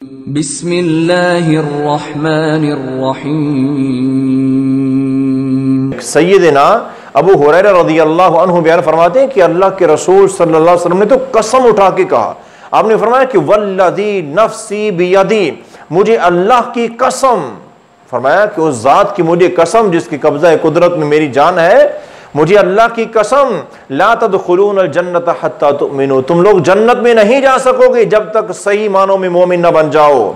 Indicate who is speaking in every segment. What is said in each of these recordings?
Speaker 1: बिस्मिल्लाहिर्रहमानिर्रहीम। सय्यदना अबू हुरैरा रज़ियल्लाहु अन्हु बयान फरमाते हैं कि अल्लाह के रसूल सल्लल्लाहु अलैहि वसल्लम ने तो कसम उठा के कहा, आपने फरमाया कि वल्लज़ी नफ्सी बियदी, मुझे अल्लाह की कसम, फरमाया कि उस जात की मुझे कसम जिसकी कब्जा कुदरत में मेरी जान है, मुझे अल्लाह की कसम, ला तदखुलूनल जन्नत हत्ता तुमिनू, तुम लोग जन्नत में नहीं जा सकोगे जब तक सही मानों में मोमिन न बन जाओ।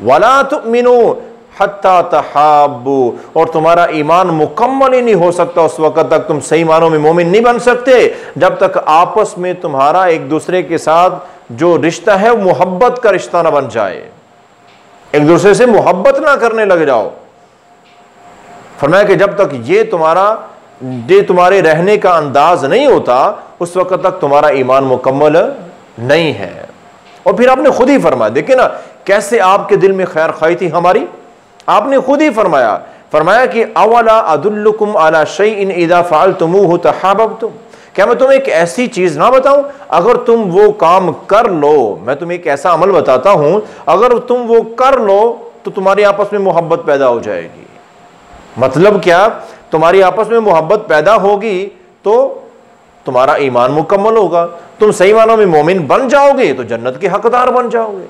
Speaker 1: वला तुमिनू हत्ता तहाब्बू, और तुम्हारा ईमान मुकम्मल ही नहीं हो सकता उस वक्त तक, तुम सही मानों में मोमिन नहीं बन सकते जब तक आपस में तुम्हारा एक दूसरे के साथ जो रिश्ता है मोहब्बत का रिश्ता ना बन जाए, एक दूसरे से मोहब्बत ना करने लग जाओ। फरमाया कि जब तक ये तुम्हारे रहने का अंदाज नहीं होता उस वक्त तक तुम्हारा ईमान मुकम्मल नहीं है। और फिर आपने खुद ही फरमाया, देखिए ना कैसे आपके दिल में खैर खाई थी हमारी, आपने खुद ही फरमाया कि अवला अदुल्लुकुम अला शैइन इज़ा फ़अलतुमूहु तहाब्बतुम, क्या मैं तुम्हें एक ऐसी चीज ना बताऊं, अगर तुम वो काम कर लो, मैं तुम्हें एक ऐसा अमल बताता हूं, अगर तुम वो कर लो तो तुम्हारी आपस में मोहब्बत पैदा हो जाएगी। मतलब क्या, तुम्हारी आपस में मोहब्बत पैदा होगी तो तुम्हारा ईमान मुकम्मल होगा, तुम सही मानों में मोमिन बन जाओगे तो जन्नत के हकदार बन जाओगे।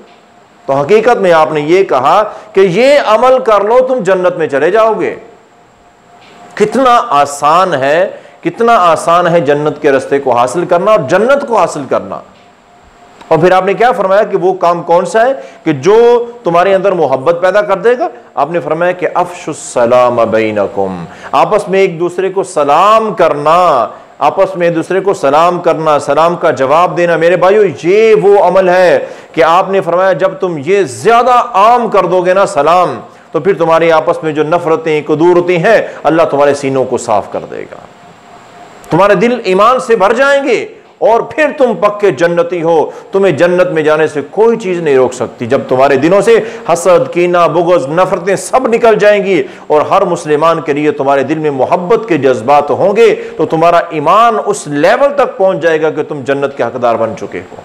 Speaker 1: तो हकीकत में आपने ये कहा कि ये अमल कर लो तुम जन्नत में चले जाओगे। कितना आसान है, कितना आसान है जन्नत के रास्ते को हासिल करना और जन्नत को हासिल करना। और फिर आपने क्या फरमाया कि वो काम कौन सा है कि जो तुम्हारे अंदर मोहब्बत पैदा कर देगा। आपने फरमाया कि अफ़शुस सलाम बैनकुम, आपस में एक दूसरे को सलाम करना, आपस में एक दूसरे को सलाम करना, सलाम का जवाब देना। मेरे भाइयों, ये वो अमल है कि आपने फरमाया जब तुम ये ज्यादा आम कर दोगे ना सलाम, तो फिर तुम्हारी आपस में जो नफरतें कुदूरतें हैं अल्लाह तुम्हारे सीनों को साफ कर देगा, तुम्हारे दिल ईमान से भर जाएंगे और फिर तुम पक्के जन्नती हो। तुम्हें जन्नत में जाने से कोई चीज नहीं रोक सकती जब तुम्हारे दिलों से हसद, कीना, बुग़्ज़, नफरतें सब निकल जाएंगी और हर मुसलमान के लिए तुम्हारे दिल में मोहब्बत के जज्बात होंगे, तो तुम्हारा ईमान उस लेवल तक पहुंच जाएगा कि तुम जन्नत के हकदार बन चुके हो।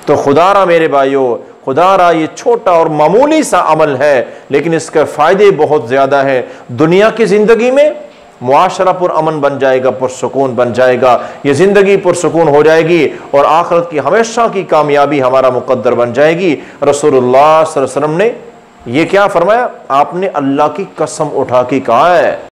Speaker 1: तो खुदारा मेरे भाइयों, खुदारा ये छोटा और मामूली सा अमल है लेकिन इसके फायदे बहुत ज्यादा है। दुनिया की जिंदगी में मुआशरा पुरअमन बन जाएगा, पुरसुकून बन जाएगा, ये जिंदगी पुरसुकून हो जाएगी और आखिरत की हमेशा की कामयाबी हमारा मुकद्दर बन जाएगी। रसूलुल्लाह सल्लल्लाहु अलैहि वसल्लम ने ये क्या फरमाया, आपने अल्लाह की कसम उठा के कहा है।